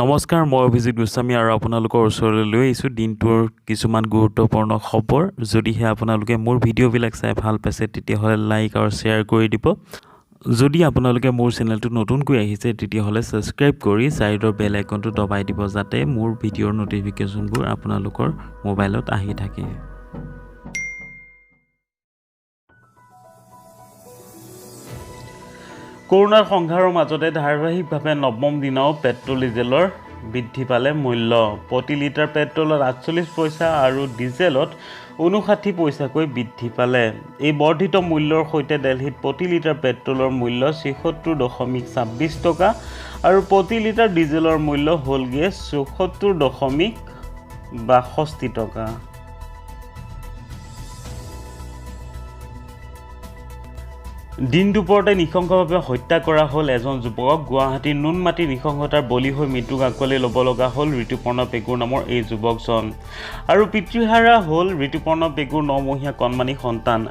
নমস্কাৰ মই অভিজিত গোস্বামী আৰু আপোনালোকৰ ওচৰলৈ লৈ আহিছোঁ দিনটোৰ কিছুমান গুৰুত্বপূৰ্ণ খবৰ যদিহে আপোনালোকে মোৰ ভিডিঅ'বিলাক চাই ভাল পাইছে তেতিয়াহ'লে লাইক আৰু শ্বেয়াৰ কৰি দিব যদি আপোনালোকে মোৰ চেনেলটো নতুনকৈ আহিছে তেতিয়াহ'লে ছাবস্ক্ৰাইব কৰি ছাইডৰ বেল আইকনটো দবাই দিব যাতে মোৰ ভিডিঅ'ৰ ন'টিফিকেশ্যনবোৰ আপোনালোকৰ মোবাইলত আহি থাকে কৰোনাৰ সংঘাৰৰ মাজতে ধাৰাবাহিকভাৱে নৱম দিনাও পেট্ৰল ডিজেলৰ বৃদ্ধি পালে মূল্য প্ৰতি লিটাৰ পেট্ৰলত 48 পইচা আৰু ডিজেলত 59 পইচাকৈ বৃদ্ধি পালে এই বৰ্ধিত মূল্যৰ সৈতে দিল্লীত প্ৰতি লিটাৰ পেট্ৰলৰ মূল্য 76.26 টকা আৰু প্ৰতি লিটাৰ ডিজেলৰ মূল্য হ'লগে 74.62 টকা দিন দুপৰতে নৃশংসভাৱে হত্যা কৰা হ'ল এজন যুৱকক গুৱাহাটীৰ নুনমাটি নৃশংসতাৰ বলি হৈ মৃত্যুক আঁকোৱালি ল'ব লগা হ'ল ঋতুপৰ্ণ পেগুৰ নামৰ এই যুৱকজন আৰু পিতৃহাৰা হ'ল ঋতুপৰ্ণ পেগুৰ 9মহীয়া কণমানি সন্তান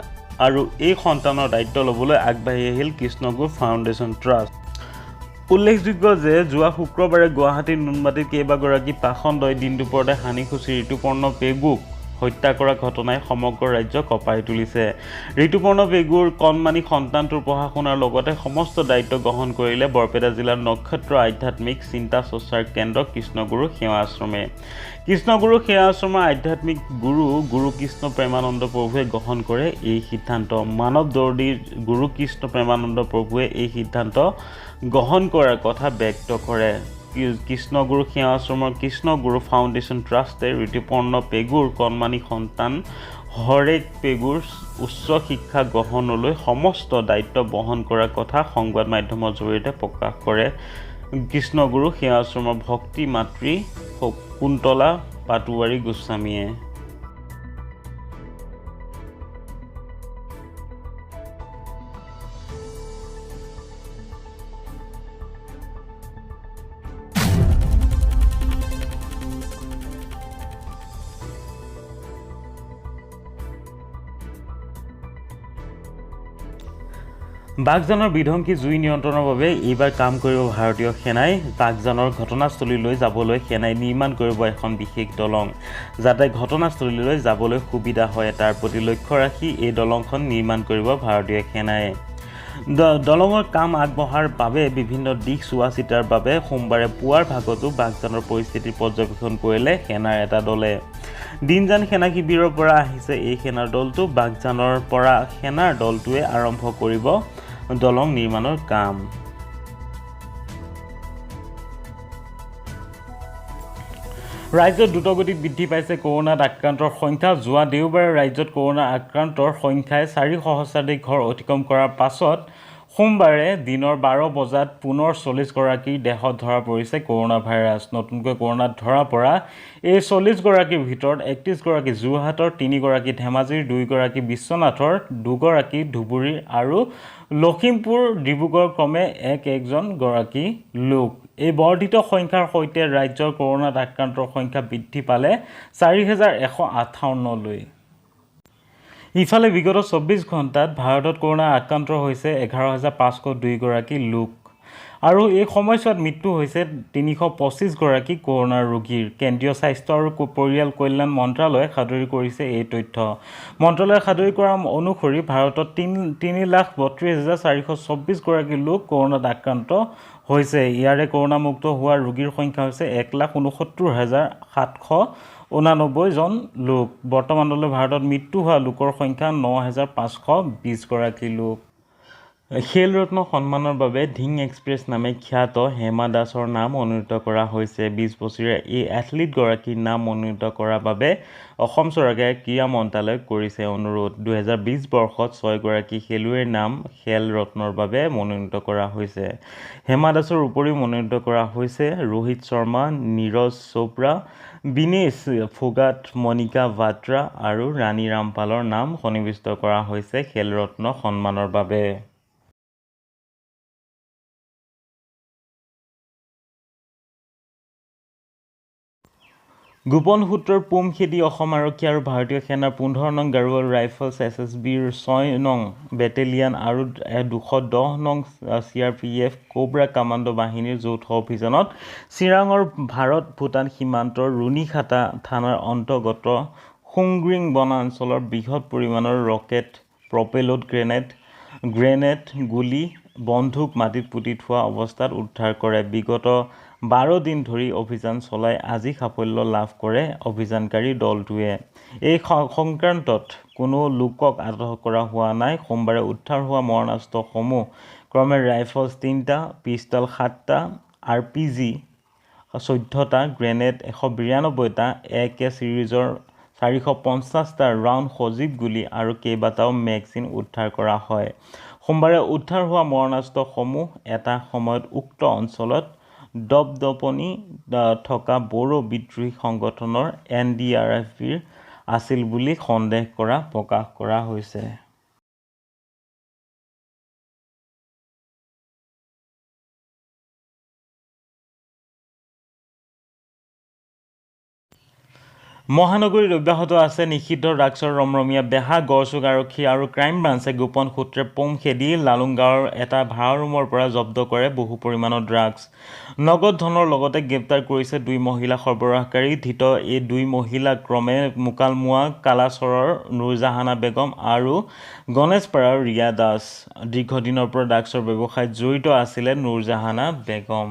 আৰু এই সন্তানৰ দায়িত্ব ল'বলৈ আগবাঢ়ি আহিল কৃষ্ণগুৰু ফাউণ্ডেশ্যন ট্ৰাষ্ট উল্লেখযোগ্য যে যোৱা শুক্ৰবাৰে গুৱাহাটীৰ নুনমাটিত কেইবাগৰাকী পাখণ্ডই দিন দুপৰতে হানিখুচি ঋতুপৰ্ণ পেগুক হত্যা কৰা ঘটনাই সমগ্ৰ ৰাজ্য কঁপাই তুলিছে ঋতুপৰ্ণ পেগুৰ কণমানি সন্তানটোৰ পঢ়া শুনাৰ লগতে সমস্ত দায়িত্ব গ্ৰহণ কৰিলে বৰপেটা জিলাৰ নক্ষত্ৰ আধ্যাত্মিক চিন্তা চৰ্চাৰ কেন্দ্ৰ কৃষ্ণগুৰু সেৱা আশ্ৰমে কৃষ্ণগুৰু সেৱা আশ্ৰমৰ আধ্যাত্মিক গুৰু কৃষ্ণ প্ৰেমানন্দ প্ৰভুৱে গ্ৰহণ কৰে এই সিদ্ধান্ত মানৱ দৰ্দী গুৰু কৃষ্ণ প্ৰেমানন্দ প্ৰভুৱে এই সিদ্ধান্ত গ্ৰহণ কৰাৰ কথা ব্যক্ত কৰে কৃষ্ণগুৰু সেৱা আশ্ৰমৰ কৃষ্ণগুৰু ফাউণ্ডেশ্যন ট্ৰাষ্টে ঋতুপৰ্ণ পেগুৰ কণমানি সন্তান হৰেক পেগুৰ উচ্চ শিক্ষা গ্ৰহণলৈ সমস্ত দায়িত্ব বহন কৰাৰ কথা সংবাদ মাধ্যমৰ জৰিয়তে প্ৰকাশ কৰে কৃষ্ণগুৰু সেৱা আশ্ৰমৰ ভক্তি মাতৃ কুন্তলা পাটোৱাৰী গোস্বামীয়ে বাঘজানৰ বিধ্বংসী জুই নিয়ন্ত্ৰণৰ বাবে এইবাৰ কাম কৰিব ভাৰতীয় সেনাই বাঘজানৰ ঘটনাস্থলীলৈ যাবলৈ সেনাই নিৰ্মাণ কৰিব এখন বিশেষ দলং যাতে ঘটনাস্থলীলৈ যাবলৈ সুবিধা হয় তাৰ প্ৰতি লক্ষ্য ৰাখি এই দলংখন নিৰ্মাণ কৰিব ভাৰতীয় সেনাই দলঙৰ কাম আগবঢ়াৰ বাবে বিভিন্ন দিশ চোৱা চিতাৰ বাবে সোমবাৰে পুৱাৰ ভাগতো বাঘজানৰ পৰিস্থিতি পৰ্যবেক্ষণ কৰিলে সেনাৰ এটা দলে দিনজান সেনা শিবিৰৰ পৰা আহিছে এই সেনাৰ দলটো বাঘজানৰ পৰা সেনাৰ দলটোৱে আৰম্ভ কৰিব দলং নিৰ্মাণৰ কাম ৰাজ্যত দ্ৰুতগতিত বৃদ্ধি পাইছে কৰোনাত আক্ৰান্তৰ সংখ্যা যোৱা দেওবাৰে ৰাজ্যত কৰোনা আক্ৰান্তৰ সংখ্যাই 4 সহস্ৰাধিক ঘৰ অতিক্ৰম কৰাৰ পাছত সোমবাৰে দিনৰ 12 বজাত পুনৰ 40গৰাকীৰ দেহত ধৰা পৰিছে কৰোনা ভাইৰাছ নতুনকৈ কৰোনাত ধৰা পৰা এই 40গৰাকীৰ ভিতৰত 31গৰাকী যোৰহাটৰ 3গৰাকী ধেমাজিৰ 2গৰাকী বিশ্বনাথৰ 2গৰাকী ধুবুৰীৰ আৰু লখিমপুৰ ডিব্ৰুগড় ক্ৰমে একজনগৰাকী লোক এই বৰ্ধিত সংখ্যাৰ সৈতে ৰাজ্যৰ কৰোনাত আক্ৰান্তৰ সংখ্যা বৃদ্ধি পালে 4158লৈ ইফালে বিগত 24 ঘণ্টাত ভাৰতত কৰোনা আক্ৰান্ত হৈছে 11502গৰাকী লোক আৰু এই সময়ছোৱাত মৃত্যু হৈছে 325গৰাকী কৰোনাৰ ৰোগীৰ কেন্দ্ৰীয় স্বাস্থ্য আৰু পৰিয়াল কল্যাণ মন্ত্ৰালয়ে সাদৰি কৰিছে এই তথ্য মন্ত্ৰালয়ে সাদৰি কৰা অনুসৰি ভাৰতত 3,32,424গৰাকী লোক কৰোনাত আক্ৰান্ত হৈছে ইয়াৰে কৰোনামুক্ত হোৱা ৰোগীৰ সংখ্যা হৈছে 1,69,789 জন লোক বৰ্তমানলৈ ভাৰতত মৃত্যু হোৱা লোকৰ সংখ্যা 9,520গৰাকী লোক খেল ৰত্ন সন্মানৰ বাবে ধিং এক্সপ্ৰেছ নামে খ্যাত হেমা দাসৰ নাম মনোনীত কৰা হৈছে 20 বছৰীয়া এই এথলীটগৰাকীৰ নাম মনোনীত কৰাৰ বাবে অসম চৰকাৰে ক্ৰীড়া মন্ত্ৰালয়ক কৰিছে অনুৰোধ 2020 বৰ্ষত 6গৰাকী খেলুৱৈৰ নাম খেল ৰত্নৰ বাবে মনোনীত কৰা হৈছে হেমা দাসৰ উপৰিও মনোনীত কৰা হৈছে ৰোহিত শৰ্মা নীৰজ চোপ্ৰা বিনেশ ফোগাট মণিকা বাট্ৰা আৰু ৰাণী ৰামপালৰ নাম সন্নিৱিষ্ট কৰা হৈছে খেল ৰত্ন সন্মানৰ বাবে গোপন সূত্ৰৰ পুম খেদি অসম আৰক্ষী আৰু ভাৰতীয় সেনাৰ 15 নং গাৰোৱাল ৰাইফলছ SSBৰ 6 নং বেটেলিয়ান আৰু 210 নং CRPF কোব্ৰা কামাণ্ডো বাহিনীৰ যৌথ অভিযানত চিৰাঙৰ ভাৰত-ভূটান সীমান্তৰ ৰুণিখাটা থানাৰ অন্তৰ্গত সুংগ্ৰিং বনাঞ্চলৰ বৃহৎ পৰিমাণৰ ৰকেট, প্ৰপেলড গ্ৰেনেড, গুলী, বন্দুক মাটিত পুতি থোৱা অৱস্থাত উদ্ধাৰ কৰে। বিগত 12 দিন ধৰি অভিযান চলাই আজি সাফল্য লাভ কৰে অভিযানকাৰী দলটোৱে। এই সংক্ৰান্তত কোনো লোকক আটক কৰা হোৱা নাই। সোমবাৰে উদ্ধাৰ হোৱা মৰণাস্ত্ৰসমূহ ক্ৰমে ৰাইফলছ 3টা, পিষ্টল 7টা, RPG 14টা, গ্ৰেনেড 192টা, AK চিৰিজৰ 450টা ৰাউণ্ড সজীৱ গুলী আৰু কেইবাটাও মেগজিন উদ্ধাৰ কৰা হয়। সোমবাৰে উদ্ধাৰ হোৱা মৰণাস্ত্ৰসমূহ এটা সময়ত উক্ত অঞ্চলত দপদপনি থকা বড়ো বিদ্ৰোহী সংগঠনৰ NDRFৰ আছিল বুলি সন্দেহ প্ৰকাশ কৰা হৈছে। মহানগৰীত অব্যাহত আছে নিষিদ্ধ ড্ৰাগছৰ ৰমৰমীয়া বেহা। গড়চুক আৰক্ষী আৰু ক্ৰাইম ব্ৰাঞ্চে গোপন সূত্ৰে পুম খেদি লালুংগাঁৱৰ এটা ভাড়া ৰুমৰ পৰা জব্দ কৰে বহু পৰিমাণৰ ড্ৰাগছ। নগদ ধনৰ লগতে গ্ৰেপ্তাৰ কৰিছে 2 মহিলা সৰবৰাহকাৰী। ধৃত এই 2 মহিলা ক্ৰমে মোকালমোৱা কালাচৰৰ নুৰজাহানা বেগম আৰু গণেশপাৰাৰ ৰিয়া দাস। দীৰ্ঘদিনৰ পৰা ড্ৰাগছৰ ব্যৱসায়ত জড়িত আছিলে নুৰজাহানা বেগম।